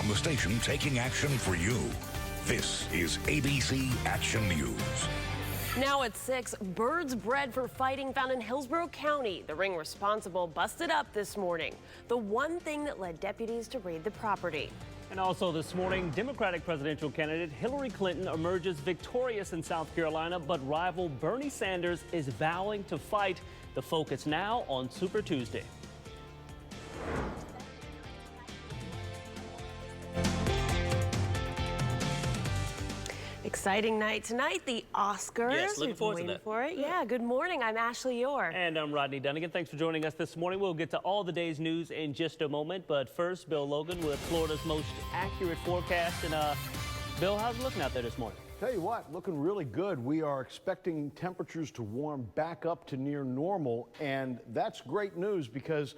the station taking action for you. This is ABC Action News. Now at 6, birds bred for fighting found in Hillsborough County. The ring responsible busted up this morning. The one thing that led deputies to raid the property. And also this morning, Democratic presidential candidate Hillary Clinton emerges victorious in South Carolina, but rival Bernie Sanders is vowing to fight. The focus now on Super Tuesday. Exciting night tonight, the Oscars. Yes, looking forward to that. For it. Yeah, good morning. I'm Ashley Orr. And I'm Rodney Dunigan. Thanks for joining us this morning. We'll get to all the day's news in just a moment. But first, Bill Logan with Florida's most accurate forecast. And Bill, how's it looking out there this morning? Tell you what, looking really good. We are expecting temperatures to warm back up to near normal. And that's great news because...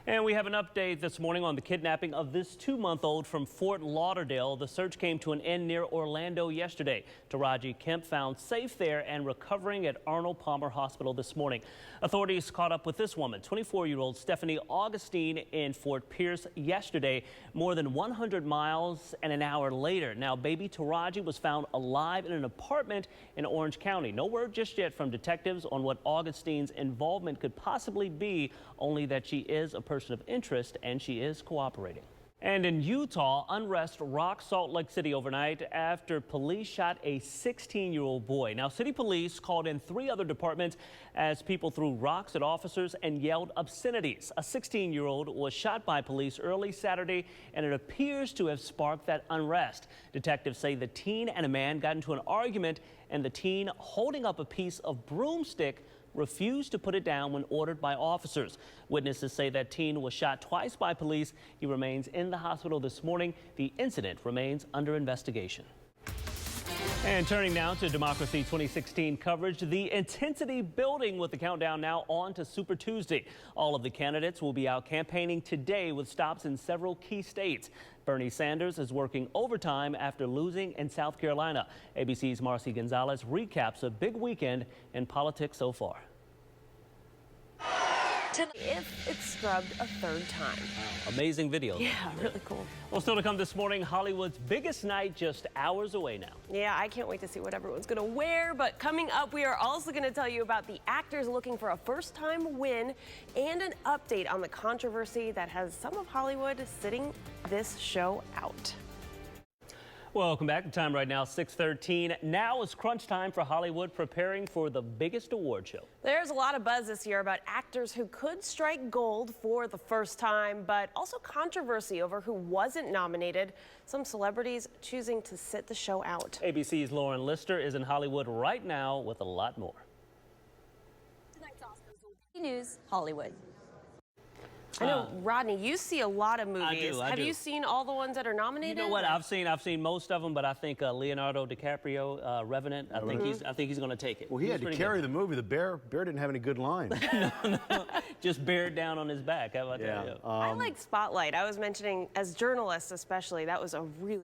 And we have an update this morning on the kidnapping of this 2-month-old from Fort Lauderdale. The search came to an end near Orlando yesterday. Taraji Kemp found safe there and recovering at Arnold Palmer Hospital this morning. Authorities caught up with this woman, 24-year-old Stephanie Augustine, in Fort Pierce yesterday, more than 100 miles and an hour later. Now, baby Taraji was found alive in an apartment in Orange County. No word just yet from detectives on what Augustine's involvement could possibly be, only that she is a person of interest and she is cooperating. And in Utah, unrest rocked Salt Lake City overnight after police shot a 16-year-old boy. Now, city police called in 3 other departments as people threw rocks at officers and yelled obscenities. A 16-year-old was shot by police early Saturday, and it appears to have sparked that unrest. Detectives say the teen and a man got into an argument, and the teen, holding up a piece of broomstick, refused to put it down when ordered by officers. Witnesses say that teen was shot twice by police. He remains in the hospital this morning. The incident remains under investigation. And turning now to Democracy 2016 coverage, the intensity building with the countdown now on to Super Tuesday. All of the candidates will be out campaigning today with stops in several key states. Bernie Sanders is working overtime after losing in South Carolina. ABC's Marcy Gonzalez recaps a big weekend in politics so far. If it's scrubbed a 3rd time. Wow. Amazing video. Yeah, really cool. Well, still to come this morning, Hollywood's biggest night just hours away now. Yeah, I can't wait to see what everyone's going to wear. But coming up, we are also going to tell you about the actors looking for a first-time win and an update on the controversy that has some of Hollywood sitting this show out. Welcome back. The time right now, 6:13. Now is crunch time for Hollywood, preparing for the biggest award show. There's a lot of buzz this year about actors who could strike gold for the first time, but also controversy over who wasn't nominated. Some celebrities choosing to sit the show out. ABC's Lauren Lister is in Hollywood right now with a lot more. Tonight's Oscars News, Hollywood. I know, Rodney, you see a lot of movies. I Have do. you seen all the ones that are nominated? You know what? I've seen most of them, but I think Leonardo DiCaprio, Revenant. I think he's going to take it. Well, he had to carry the movie. The bear didn't have any good lines. no, just bear down on his back. How about that? Yeah. I like Spotlight. I was mentioning, as journalists especially, that was a really...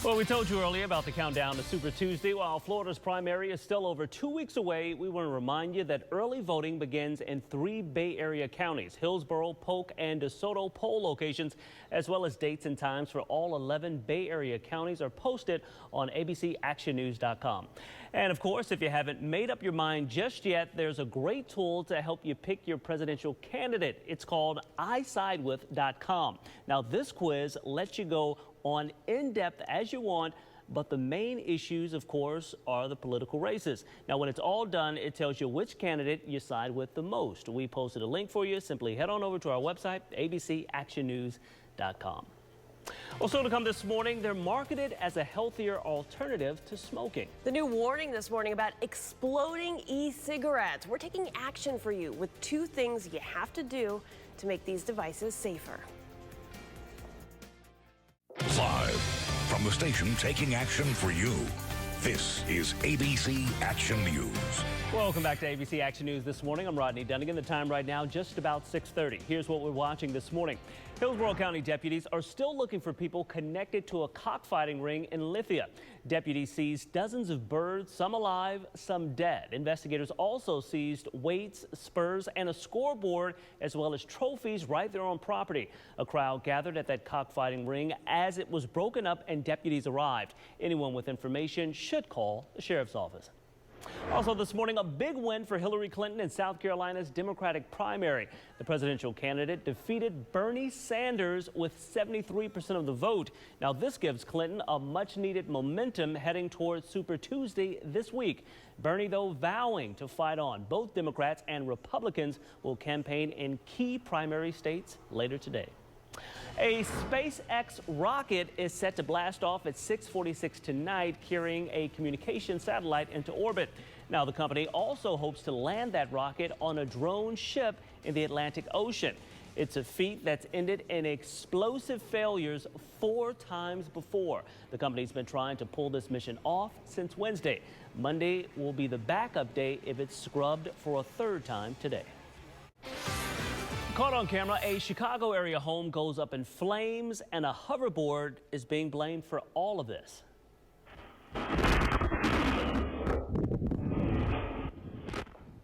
Well, we told you earlier about the countdown to Super Tuesday. While Florida's primary is still over 2 weeks away, we want to remind you that early voting begins in 3 Bay Area counties: Hillsborough, Polk, and DeSoto poll locations, as well as dates and times for all 11 Bay Area counties are posted on abcactionnews.com. And of course, if you haven't made up your mind just yet, there's a great tool to help you pick your presidential candidate. It's called isidewith.com. Now, this quiz lets you go on in-depth as you want, but the main issues, of course, are the political races. Now, when it's all done, it tells you which candidate you side with the most. We posted a link for you. Simply head on over to our website, abcactionnews.com. Well, still to come this morning, they're marketed as a healthier alternative to smoking. The new warning this morning about exploding e-cigarettes. We're taking action for you with 2 things you have to do to make these devices safer. Live from the station taking action for you. This is ABC Action News. Welcome back to ABC Action News this morning. I'm Rodney Dunigan. The time right now just about 6:30. Here's what we're watching this morning. Hillsborough County deputies are still looking for people connected to a cockfighting ring in Lithia. Deputies seized dozens of birds, some alive, some dead. Investigators also seized weights, spurs, and a scoreboard, as well as trophies right there on property. A crowd gathered at that cockfighting ring as it was broken up and deputies arrived. Anyone with information should call the sheriff's office. Also this morning, a big win for Hillary Clinton in South Carolina's Democratic primary. The presidential candidate defeated Bernie Sanders with 73% of the vote. Now this gives Clinton a much-needed momentum heading towards Super Tuesday this week. Bernie, though, vowing to fight on. Both Democrats and Republicans will campaign in key primary states later today. A SpaceX rocket is set to blast off at 6:46 tonight, carrying a communication satellite into orbit. Now, the company also hopes to land that rocket on a drone ship in the Atlantic Ocean. It's a feat that's ended in explosive failures 4 times before. The company's been trying to pull this mission off since Wednesday. Monday will be the backup day if it's scrubbed for a 3rd time today. Caught on camera, a Chicago area home goes up in flames and a hoverboard is being blamed for all of this.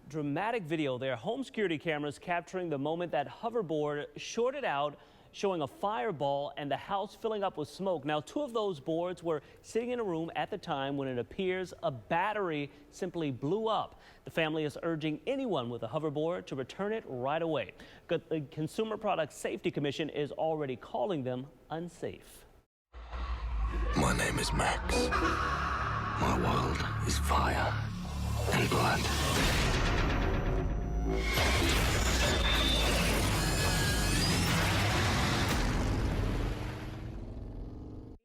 Dramatic video there. Home security cameras capturing the moment that hoverboard shorted out, showing a fireball and the house filling up with smoke. Now, 2 of those boards were sitting in a room at the time when it appears a battery simply blew up. The family is urging anyone with a hoverboard to return it right away. The Consumer Product Safety Commission is already calling them unsafe. My name is Max. My world is fire and blood.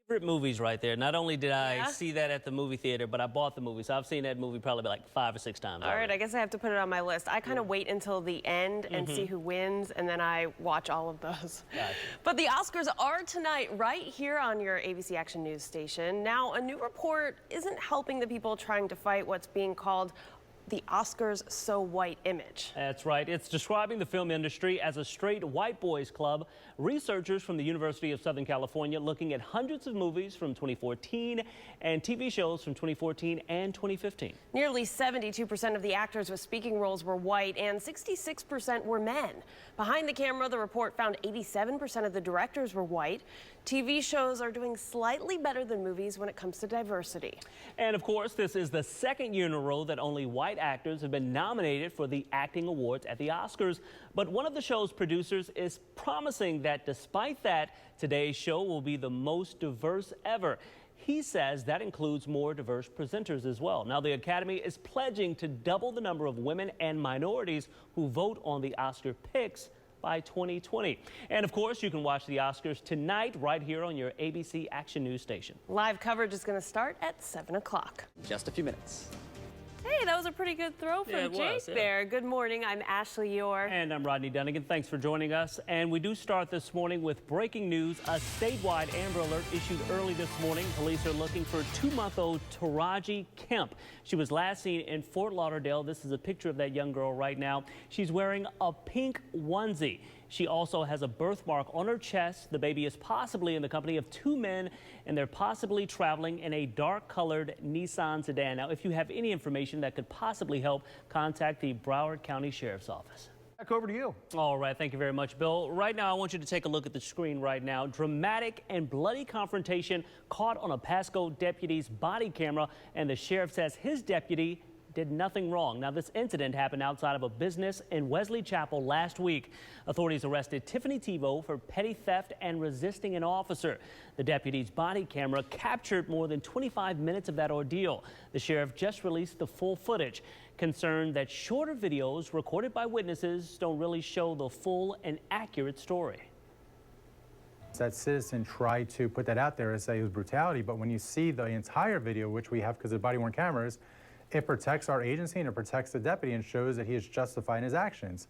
Favorite movies right there. Not only did I see that at the movie theater, but I bought the movie. So I've seen that movie probably like 5 or 6 times. All right, I guess I have to put it on my list. I kind of wait until the end and see who wins, and then I watch all of those. Gotcha. But the Oscars are tonight right here on your ABC Action News station. Now, a new report isn't helping the people trying to fight what's being called the Oscars so white image. That's right. It's describing the film industry as a straight white boys club. Researchers from the University of Southern California looking at hundreds of movies from 2014 and TV shows from 2014 and 2015. Nearly 72% of the actors with speaking roles were white and 66% were men. Behind the camera, the report found 87% of the directors were white. TV shows are doing slightly better than movies when it comes to diversity. And of course, this is the 2nd year in a row that only white actors have been nominated for the acting awards at the Oscars. But one of the show's producers is promising that despite that, today's show will be the most diverse ever. He says that includes more diverse presenters as well. Now, the Academy is pledging to double the number of women and minorities who vote on the Oscar picks by 2020. And of course, you can watch the Oscars tonight right here on your ABC Action News station. Live coverage is going to start at 7 o'clock. Just a few minutes. Hey, that was a pretty good throw from Jake there. Good morning. I'm Ashley Yore. And I'm Rodney Dunigan. Thanks for joining us. And we do start this morning with breaking news. A statewide Amber Alert issued early this morning. Police are looking for 2-month-old Taraji Kemp. She was last seen in Fort Lauderdale. This is a picture of that young girl right now. She's wearing a pink onesie. She also has a birthmark on her chest. The baby is possibly in the company of 2 men, and they're possibly traveling in a dark-colored Nissan sedan. Now, if you have any information that could possibly help, contact the Broward County Sheriff's Office. Back over to you. All right, thank you very much, Bill. Right now, I want you to take a look at the screen right now. Dramatic and bloody confrontation caught on a Pasco deputy's body camera, and the sheriff says his deputy did nothing wrong. Now, this incident happened outside of a business in Wesley Chapel last week. Authorities arrested Tiffany Thibault for petty theft and resisting an officer. The deputy's body camera captured more than 25 minutes of that ordeal. The sheriff just released the full footage, concerned that shorter videos recorded by witnesses don't really show the full and accurate story. That citizen tried to put that out there and say it was brutality, but when you see the entire video, which we have because of body-worn cameras, it protects our agency and it protects the deputy and shows that he is justified in his actions.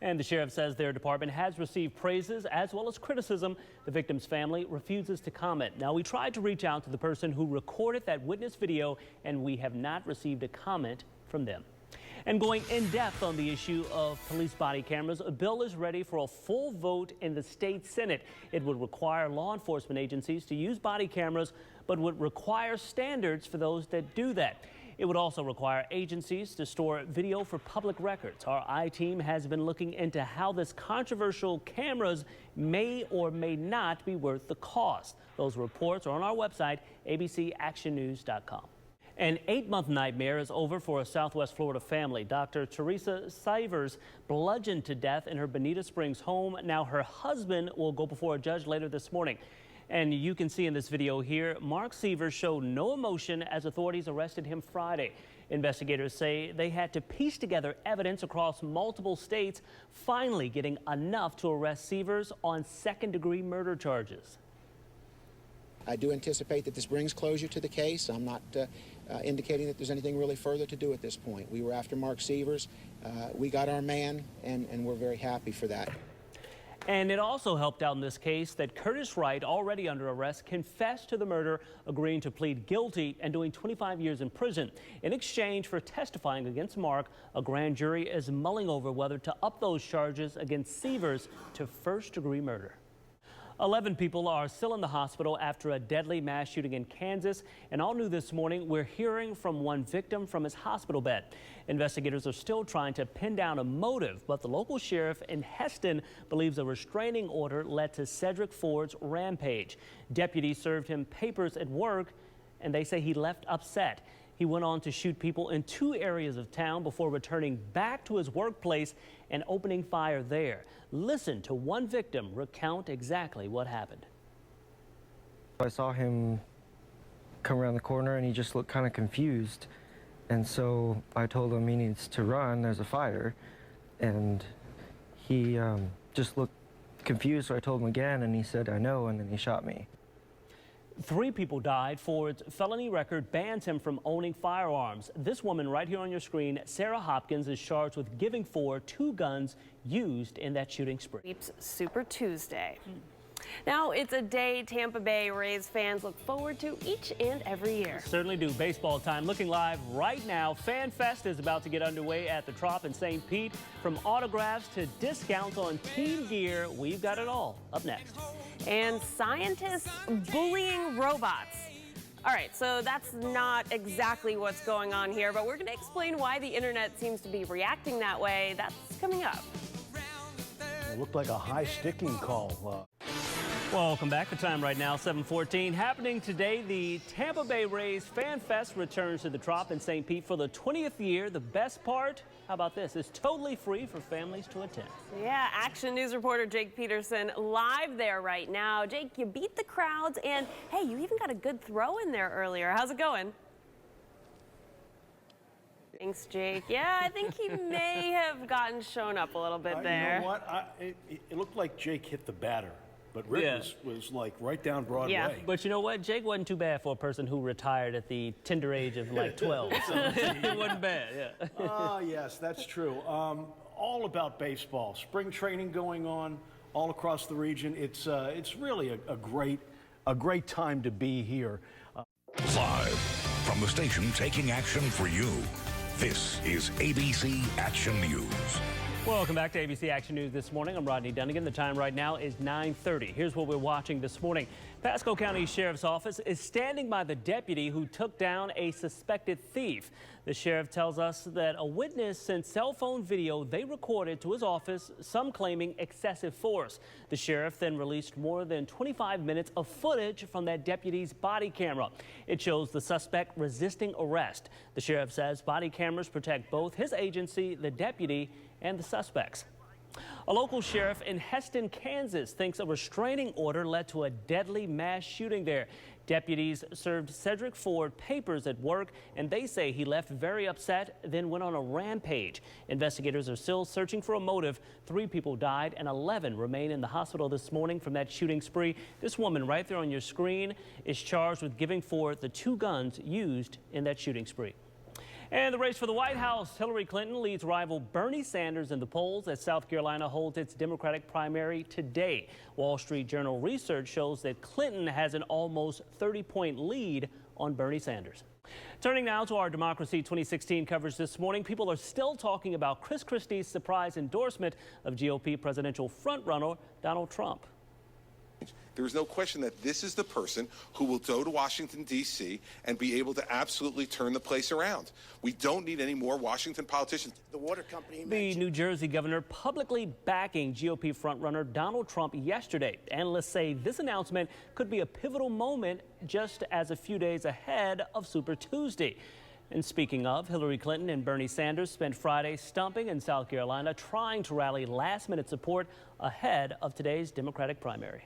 And the sheriff says their department has received praises as well as criticism. The victim's family refuses to comment. Now, we tried to reach out to the person who recorded that witness video, and we have not received a comment from them. And going in depth on the issue of police body cameras, a bill is ready for a full vote in the state Senate. It would require law enforcement agencies to use body cameras, but would require standards for those that do that. It would also require agencies to store video for public records. Our I-team has been looking into how this controversial cameras may or may not be worth the cost. Those reports are on our website, abcactionnews.com. An 8-month nightmare is over for a Southwest Florida family. Dr. Teresa Sivers bludgeoned to death in her Bonita Springs home. Now her husband will go before a judge later this morning. And you can see in this video here, Mark Sievers showed no emotion as authorities arrested him Friday. Investigators say they had to piece together evidence across multiple states, finally getting enough to arrest Sievers on second-degree murder charges. I do anticipate that this brings closure to the case. I'm not indicating that there's anything really further to do at this point. We were after Mark Sievers. We got our man, and we're very happy for that. And it also helped out in this case that Curtis Wright, already under arrest, confessed to the murder, agreeing to plead guilty and doing 25 years in prison. In exchange for testifying against Mark, a grand jury is mulling over whether to up those charges against Sievers to first-degree murder. 11 people are still in the hospital after a deadly mass shooting in Kansas. And all new this morning, we're hearing from one victim from his hospital bed. Investigators are still trying to pin down a motive, but the local sheriff in Heston believes a restraining order led to Cedric Ford's rampage. Deputies served him papers at work, and they say he left upset. He went on to shoot people in 2 areas of town before returning back to his workplace and opening fire there. Listen to one victim recount exactly what happened. I saw him come around the corner and he just looked kind of confused. And so I told him he needs to run, there's a fire. And he just looked confused, so I told him again and he said, I know, and then he shot me. 3 people died. Ford's felony record bans him from owning firearms. This woman right here on your screen, Sarah Hopkins, is charged with giving Ford 2 guns used in that shooting spree. It's Super Tuesday. Now, it's a day Tampa Bay Rays fans look forward to each and every year. Certainly do. Baseball time looking live right now. Fan Fest is about to get underway at the Trop in St. Pete. From autographs to discounts on team gear, we've got it all. Up next. And scientists bullying robots. All right, so that's not exactly what's going on here, but we're going to explain why the internet seems to be reacting that way. That's coming up. It looked like a high sticking call. Welcome back. The time right now, 7:14. Happening today, the Tampa Bay Rays Fan Fest returns to the Trop in St. Pete for the 20th year. The best part, how about this? It's totally free for families to attend. Yeah, Action News reporter Jake Peterson live there right now. Jake, you beat the crowds, and hey, you even got a good throw in there earlier. How's it going? Thanks, Jake. Yeah, I think he may have gotten shown up a little bit there. You know what? It looked like Jake hit the batter. But Rick was like right down Broadway. Yeah. But you know what? Jake wasn't too bad for a person who retired at the tender age of like 12. So it wasn't bad, yeah. Oh, yes, that's true. All about baseball. Spring training going on all across the region. It's really a great time to be here. Live from the station taking action for you. This is ABC Action News. Welcome back to ABC Action News this morning. I'm Rodney Dunigan. The time right now is 9:30. Here's what we're watching this morning. Pasco County Sheriff's Office is standing by the deputy who took down a suspected thief. The sheriff tells us that a witness sent cell phone video they recorded to his office, some claiming excessive force. The sheriff then released more than 25 minutes of footage from that deputy's body camera. It shows the suspect resisting arrest. The sheriff says body cameras protect both his agency, the deputy, and the suspects. A local sheriff in Heston, Kansas thinks a restraining order led to a deadly mass shooting there. Deputies served Cedric Ford papers at work, and they say he left very upset, then went on a rampage. Investigators are still searching for a motive. 3 people died and 11 remain in the hospital this morning from that shooting spree. This woman right there on your screen is charged with giving Ford the 2 guns used in that shooting spree. And the race for the White House, Hillary Clinton leads rival Bernie Sanders in the polls as South Carolina holds its Democratic primary today. Wall Street Journal research shows that Clinton has an almost 30-point lead on Bernie Sanders. Turning now to our Democracy 2016 coverage this morning, people are still talking about Chris Christie's surprise endorsement of GOP presidential frontrunner Donald Trump. There is no question that this is the person who will go to Washington, D.C. and be able to absolutely turn the place around. We don't need any more Washington politicians. The water company. The New Jersey governor publicly backing GOP frontrunner Donald Trump yesterday. Analysts say this announcement could be a pivotal moment just as a few days ahead of Super Tuesday. And speaking of, Hillary Clinton and Bernie Sanders spent Friday stumping in South Carolina, trying to rally last-minute support ahead of today's Democratic primary.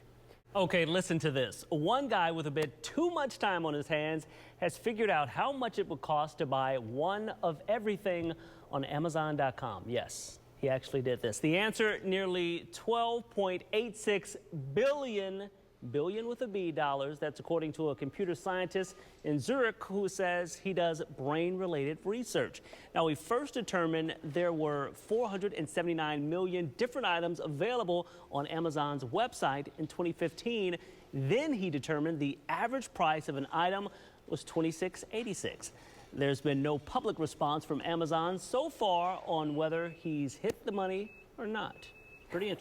Okay, listen to this. One guy with a bit too much time on his hands has figured out how much it would cost to buy one of everything on Amazon.com. Yes, he actually did this. The answer, nearly 12.86 billion with a B dollars. That's according to a computer scientist in Zurich who says he does brain-related research. Now, he first determined there were 479 million different items available on Amazon's website in 2015. Then he determined the average price of an item was $26.86. There's been no public response from Amazon so far on whether he's hit the money or not. Pretty interesting.